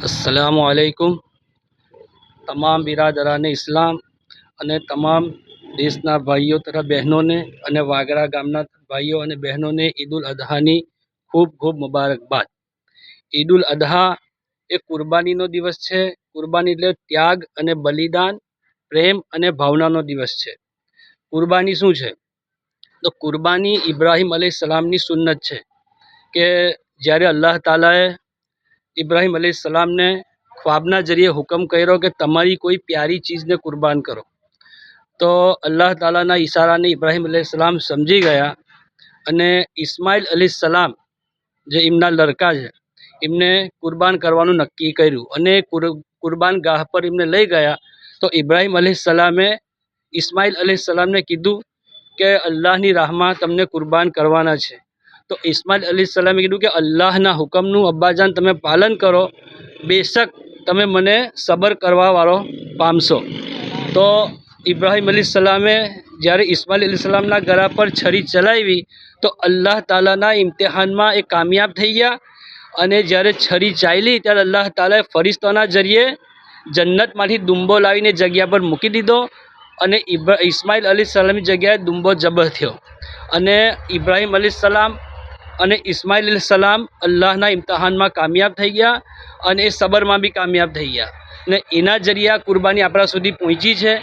अस्सलामुअलैकुम તમામ બિરાદરાને ઇસ્લામ અને તમામ દેશના ભાઈઓ તથા બહેનોને અને વાગરા ગામના ભાઈઓ અને બહેનોને ઈદ ઉલ અદહાની ખૂબ ખૂબ મુબારકબાદ। ઈદ ઉલ અદહા એ કુરબાનીનો દિવસ છે। કુરબાની એટલે ત્યાગ અને બલિદાન, પ્રેમ અને ભાવનાનો દિવસ છે। કુરબાની શું છે? તો કુરબાની ઇબ્રાહીમ અલૈહિસ્સલામની સુન્નત છે કે જ્યારે અલ્લાહ તાલાએ ઇબ્રાહીમ અલૈહિસ્સલામને ખ્વાબના જરીએ હુકમ કર્યો કે તમારી કોઈ પ્યારી ચીज़ને કુરબાન કરો, તો અલ્લાહ તાલાના ઈશારાને ઇબ્રાહીમ અલૈહિસ્સલામ સમજી ગયા અને ઇસ્માઇલ અલૈહિસ્સલામ જે એમના લડકા છે એમને કુરબાન કરવાનું નક્કી કર્યું અને કુરબાન ગાહ પર એમને લઈ ગયા। તો ઇબ્રાહીમ અલૈહિસ્સલામે ઇસ્માઇલ અલૈહિસ્સલામને કીધું કે અલ્લાહની રાહમાં તમને કુરબાન કરવાના છે। તો ઇસ્માઇલ અલૈહિસ્સલામે કીધું કે અલ્લાહના હુકમનું અબ્બાજાન તમે પાલન કરો, બેશક તમે મને સબર કરવાવાળો પામશો। તો ઇબ્રાહીમ અલૈહિસ્સલામે જ્યારે ઇસ્માઇલ અલૈહિસ્સલામના ગળા પર છરી ચલાવી તો અલ્લાહ તાલાના ઇમ્તિહાનમાં એ કામયાબ થઈ ગયા અને જ્યારે છરી ચાલી ત્યારે અલ્લાહ તાલાએ ફરિશ્તાના જરીએ જન્નતમાંથી દુંબો લાવીને જગ્યા પર મૂકી દીધો અને ઇસ્માઇલ અલૈહિસ્સલામની જગ્યાએ દુંબો જબહ થયો અને ઇબ્રાહીમ અલૈહિસ્સલામ અને ઇસ્માઇલ અલૈહિસ્સલામ અલ્લાહના ઇમ્તિહાનમાં કામયાબ થઈ ગયા અને એ સબરમાં બી કામયાબ થઈ ગયા ને એના જરીએ આ કુરબાની આપણા સુધી પહોંચી છે।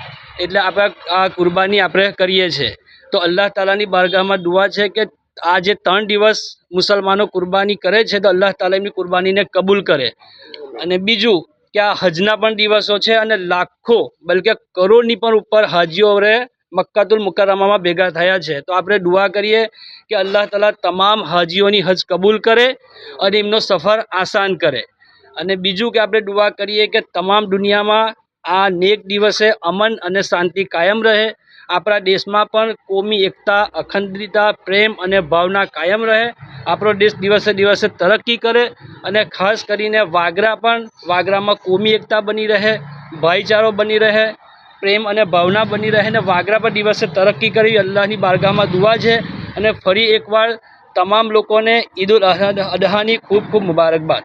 એટલે આપણે આ કુરબાની આપણે કરીએ છીએ। તો અલ્લાહ તાલાની બારગાહમાં દુઆ છે કે આ જે 3 દિવસ મુસલમાનો કુરબાની કરે છે તો અલ્લાહ તાલા એમની કુરબાનીને કબૂલ કરે। અને બીજું કે આ હજના પણ દિવસો છે અને લાખો બલકે કરોડની પણ ઉપર હાજીઓ હવે મક્કાતુલ મુકર્રમામાં ભેગા થયા છે। તો આપણે દુઆ કરીએ કે અલ્લાહ તાલા તમામ હાજીઓની હજ કબૂલ કરે અને એમનો સફર આસાન કરે। અને બીજું કે આપણે દુઆ કરીએ કે તમામ દુનિયામાં આ નેક દિવસે અમન અને શાંતિ કાયમ રહે, આપણા દેશમાં પણ કોમી એકતા, અખંડિતતા, પ્રેમ અને ભાવના કાયમ રહે, આપણો દેશ દિવસે દિવસે તરક્કી કરે અને ખાસ કરીને વાગરામાં કોમી એકતા બની રહે, ભાઈચારો બની રહે, પ્રેમ અને ભાવના બની રહે ને વાગરા પર દિવસે તરક્કી કરી અલ્લાહની બારગાહમાં દુઆ છે। અને ફરી એકવાર તમામ લોકોને ઈદ ઉલ અદહાની ખૂબ ખૂબ મુબારકબાદ।